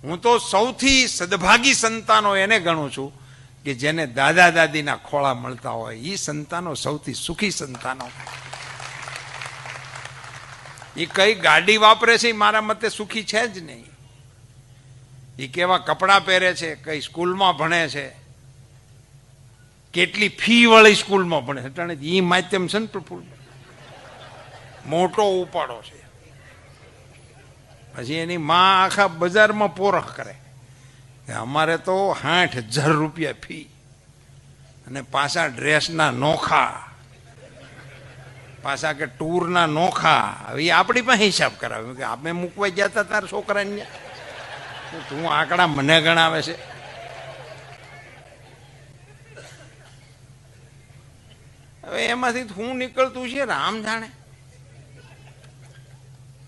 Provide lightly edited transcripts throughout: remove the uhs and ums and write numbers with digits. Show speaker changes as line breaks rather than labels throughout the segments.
હું તો સૌથી સદભાગી સંતાનો એને ગણું છું કે જેને દાદા દાદીના ખોળા મળતા હોય. એ સંતાનો સૌથી સુખી સંતાનો. એ કઈ ગાડી વાપરે છે મારા મતે સુખી છે જ નહીં. એ કેવા કપડાં પહેરે છે, કઈ સ્કૂલમાં ભણે છે, કેટલી ફી વાળી સ્કૂલમાં ભણે છે. એ માધ્યમ છે ને પ્રફુલ્લ, મોટો ઉપાડો છે. પછી એની માં આખા બજારમાં પોરખ કરે કે અમારે તો 60,000 રૂપિયા ફી અને પાછા ડ્રેસના નોખા, પાછા કે ટૂરના નોખા. હવે આપણી પાસે હિસાબ કરાવ્યો કે આપણે મૂકવા ગયા હતા તારા છોકરાને, તું આંકડા મને ગણાવે છે. હવે એમાંથી હું નીકળતું છે રામ જાણે.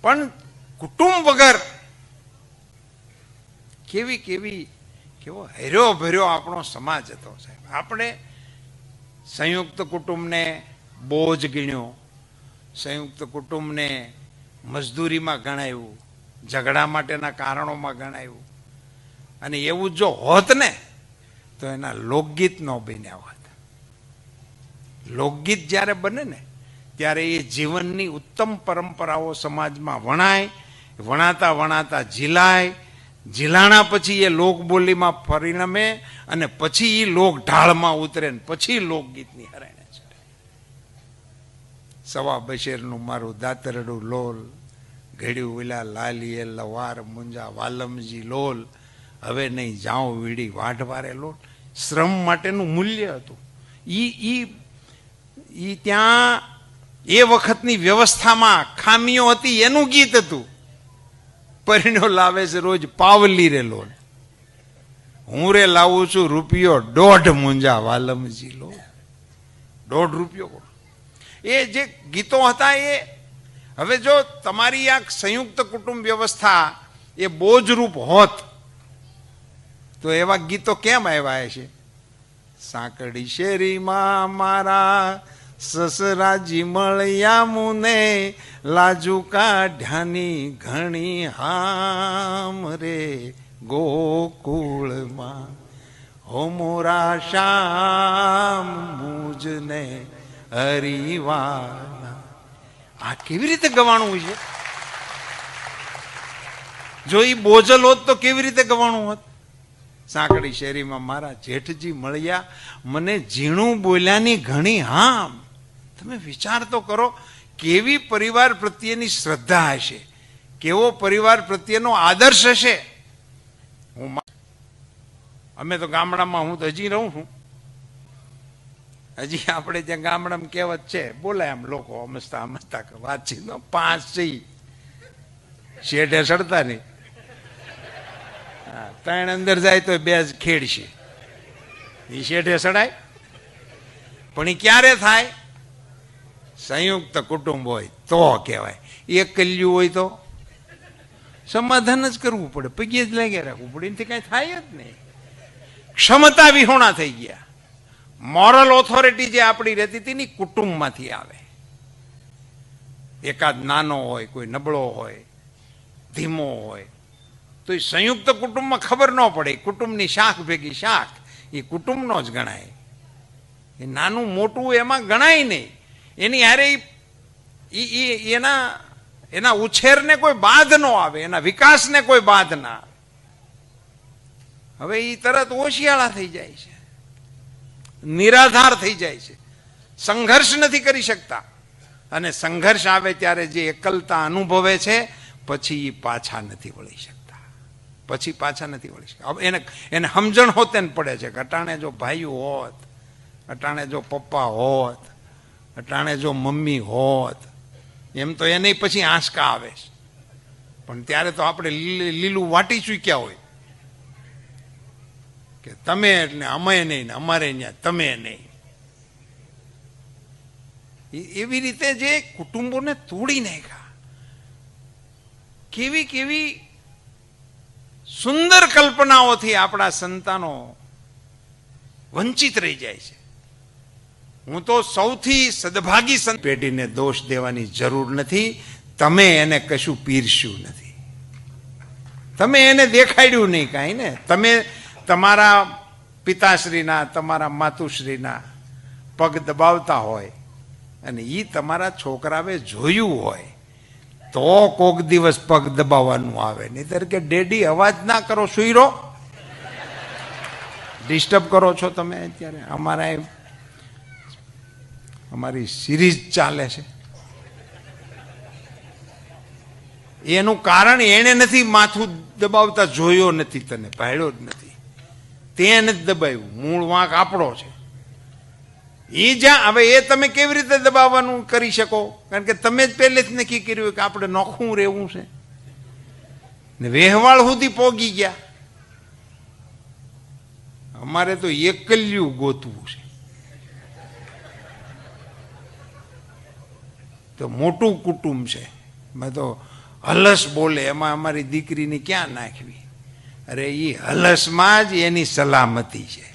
પણ કુટુંબ વગર કેવો હર્યો ભર્યો આપણો સમાજ હતો સાહેબ. આપણે સંયુક્ત કુટુંબને બોજ ગણ્યો, સંયુક્ત કુટુંબને મજદૂરીમાં ગણાવ્યું, ઝઘડા માટેના કારણોમાં ગણાવ્યું. અને એવું જો હોત ને તો એના લોકગીત ન બન્યા હોત. લોકગીત જ્યારે બને ને ત્યારે એ જીવનની ઉત્તમ પરંપરાઓ સમાજમાં વણાય, વણાતા વણાતા ઝીલાય, ઝીલાણા પછી એ લોકબોલીમાં પરિણમે અને પછી એ લોક ઢાળમાં ઉતરે ને પછી લોકગીતની હરાયણે ચડે. સવા બશેરનું મારું દાતરડું લોલ, ઘડ્યું વિલા લાલીએ લવાર મુંજા વાલમજી લોલ, હવે નહીં જાઉં વીડી વાઢવારે લોલ. શ્રમ માટેનું મૂલ્ય હતું. ઈ ત્યાં એ વખતની વ્યવસ્થામાં ખામીઓ હતી એનું ગીત હતું. પરિણ્યો લાવે છે રોજ પાવલી રે લોલ, હું રે લાવું છું રૂપિયો 1.5 મુંજા વાલમજી લો. 1.5 રૂપિયો. એ જે ગીતો હતા એ હવે જો તમારી આ સંયુક્ત કુટુંબ વ્યવસ્થા એ બોજરૂપ હોત તો એવા ગીતો કેમ આવ્યા છે? સાંકડી શેરીમાં મારા સસરાજી મળ્યા મુને, લાજુ કાઢ્યાની ઘણી હામ રે ગોકુળમાં, હો મોરા શ્યામ મુજને હરિવાના. આ કેવી રીતે ગવાણું છે? જો એ બોજલ હોત તો કેવી રીતે ગવાણું હોત? સાંકડી શેરીમાં મારા જેઠજી મળ્યા મને, ઝીણું બોલ્યાની ઘણી હામ. તમે વિચાર તો કરો કેવી પરિવાર પ્રત્યેની શ્રદ્ધા હશે, કેવો પરિવાર પ્રત્યેનો આદર્શ હશે. અમે તો ગામડામાં, હું તો હજી રહું છું, હજી આપણે ત્યાં ગામડામાં કહેવત છે, બોલાય આમ લોકો હમસતા હમસતા વાતચીત 5 છે શેઠે સડતા નહીં, 3 અંદર જાય તો 2 ખેડશે. એ શેઠે સડાય. પણ એ ક્યારે થાય? સંયુક્ત કુટુંબ હોય તો કહેવાય. એક કલ્યું હોય તો સમાધાન જ કરવું પડે, પગે જ લાગ્યા રાખવું પડે, એનાથી કઈ થાય જ નહીં. ક્ષમતા વિહોણા થઈ ગયા. મોરલ ઓથોરિટી જે આપણી રહેતી હતી ને કુટુંબમાંથી આવે. એકાદ નાનો હોય, કોઈ નબળો હોય, ધીમો હોય તો એ સંયુક્ત કુટુંબમાં ખબર ન પડે. કુટુંબની શાખ ભેગી શાખ એ કુટુંબનો જ ગણાય. એ નાનું મોટું એમાં ગણાય નહીં. એની હારે એના ઉછેરને કોઈ બાધ ન આવે, એના વિકાસને કોઈ બાધ ના આવે. હવે એ તરત ઓશિયાળા થઈ જાય છે, નિરાધાર થઈ જાય છે, સંઘર્ષ નથી કરી શકતા. અને સંઘર્ષ આવે ત્યારે જે એકલતા અનુભવે છે પછી એ પાછા નથી વળી શકતા. પછી પાછા નથી વળી શકતા. એને સમજણ હોતે ને પડે છે કે અટાણે જો ભાઈઓ હોત, અટાણે જો પપ્પા હોત, અટાણે જો મમ્મી હોત, એમ તો એને પછી આંચકા આવે છે. પણ ત્યારે તો આપણે લીલું વાટી ચૂક્યા હોય કે તમે એટલે અમે નહીં ને અમારે ત્યાં તમે નહીં. એવી રીતે જે કુટુંબોને તોડી નાખ્યા. કેવી કેવી સુંદર કલ્પનાઓથી આપણા સંતાનો વંચિત રહી જાય છે. હું તો સૌથી સદભાગી પેઢીને દોષ દેવાની જરૂર નથી. તમે એને કશું પીરસ્યું નથી. તમે એને દેખાડ્યું નહીં કાંઈ ને. તમે તમારા પિતાશ્રીના તમારા માતુશ્રીના પગ દબાવતા હોય અને એ તમારા છોકરાએ જોયું હોય તો કોક દિવસ પગ દબાવવાનું આવે. નહીંતર કે ડેડી અવાજ ના કરો, સુઈ રહો, ડિસ્ટર્બ કરો છો તમે. અત્યારે અમારી સિરીઝ ચાલે છે. એનું કારણ એને નથી માથું દબાવતા જોયો નથી, તને ભાડ્યો જ નથી, તે નથી દબાવ્યું. મૂળ વાંક આપણો છે. એ જ્યાં હવે એ તમે કેવી રીતે દબાવવાનું કરી શકો? કારણ કે તમે જ પહેલે જ નક્કી કર્યું કે આપણે નોખું રહેવું છે ને વેહવાળ સુધી પોગી ગયા. અમારે તો એકલ્યું ગોતવું છે. તો મોટું કુટુંબ છે. મેં તો હલસ બોલે એમાં અમારી દીકરીને ક્યાં નાખવી? અરે એ હલસમાં જ એની સલામતી છે.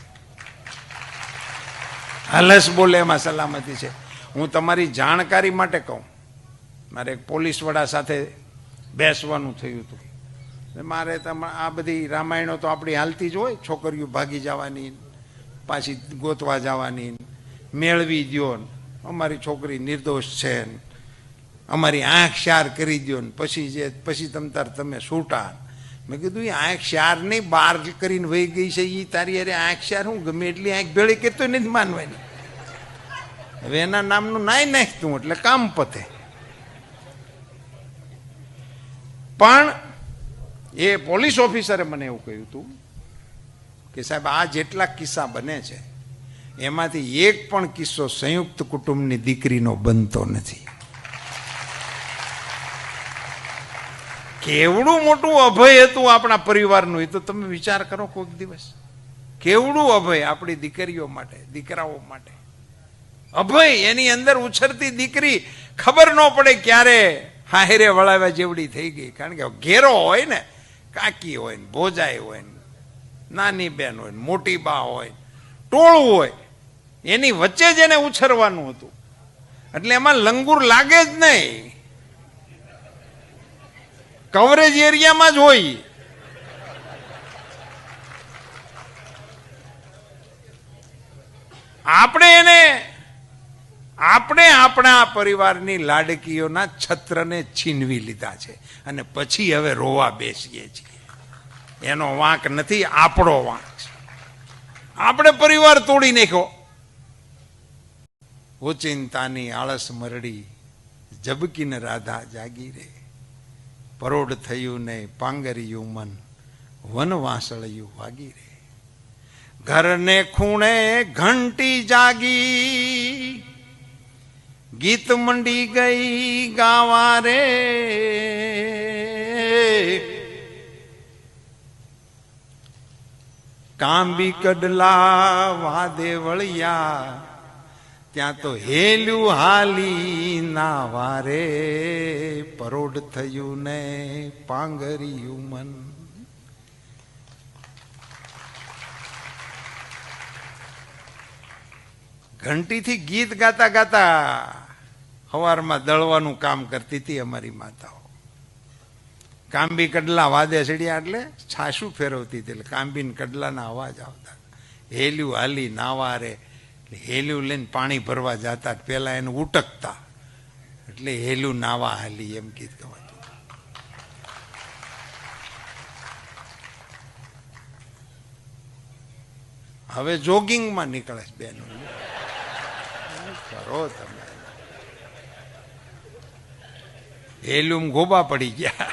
હલસ બોલે એમાં સલામતી છે. હું તમારી જાણકારી માટે કહું, મારે એક પોલીસ વડા સાથે બેસવાનું થયું હતું. મારે આ બધી રામાયણો તો આપણી હાલતી જ હોય. છોકરીઓ ભાગી જવાની, પાછી ગોતવા જવાની, મેળવી દો, અમારી છોકરી નિર્દોષ છે, અમારી આંખ શાર કરી દો ને પછી તમે છૂટા. મેં કીધું એ આંખ શાર નહીં, બાર કરીને વહી ગઈ છે એ તારી અરે આંખ શાર હું ગમે એટલી આંખ ભેળી કરતો નથી માનવાની. હવે એના નામનું નાય નાખતું એટલે કામ પતે. પણ એ પોલીસ ઓફિસરે મને એવું કહ્યું હતું કે સાહેબ આ જેટલા કિસ્સા બને છે એમાંથી એક પણ કિસ્સો સંયુક્ત કુટુંબની દીકરીનો બનતો નથી. કેવડું મોટું અભય હતું આપણા પરિવારનું એ તો તમે વિચાર કરો કોઈક દિવસ. કેવડું અભય આપણી દીકરીઓ માટે, દીકરાઓ માટે. અભય એની અંદર ઉછરતી દીકરી ખબર ન પડે ક્યારે હાહેરે વળાવ્યા જેવડી થઈ ગઈ. કારણ કે ઘેરો હોય ને, કાકી હોય ને, ભોજાઈ હોય ને, નાની બેન હોય ને, મોટી બા હોય, ટોળું હોય, એની વચ્ચે જ એને ઉછરવાનું હતું. એટલે એમાં લંગુર લાગે જ નહીં, કવરેજ એરિયામાં જ હોય. આપણે આપણા પરિવારની લાડકીઓના છત્રને છીનવી લીધા છે અને પછી હવે રોવા બેસીએ છીએ. એનો વાંક નથી, આપણો વાંક છે. આપણે પરિવાર તોડી નાખ્યો. ઓચિંતાની આળસ મરડી, જબકીને રાધા જાગી રે. પરોઢ થયું ને પાંગરિયું મન, વન વાસળિયું વાગી રે. ઘરને ખૂણે ઘંટી જાગી, ગીત મંડી ગઈ ગાવા રે. કાંબી કડલા વાદે વળિયા, ત્યાં તો હેલું હાલી ના વારે. પરોઢ થયું ને પાંગરિયું મન. ઘંટીથી ગીત ગાતા ગાતા સવારમાં દળવાનું કામ કરતી હતી અમારી માતાઓ. કાંબી કડલા વાદે ચડ્યા એટલે છાશું ફેરવતી હતી, એટલે કાંબીને કડલાના અવાજ આવતા. હેલ્યું હાલી નાવા રે, હેલ્યું લઈને પાણી ભરવા જતા, પેલા એને ઉટકતા એટલે હેલ્યું નાવા હાલી એમ ગીત ગવાતું. હવે જોગિંગમાં નીકળે છે બેનો. કરો તમે હેલ્યુમ ગોબા પડી ગયા.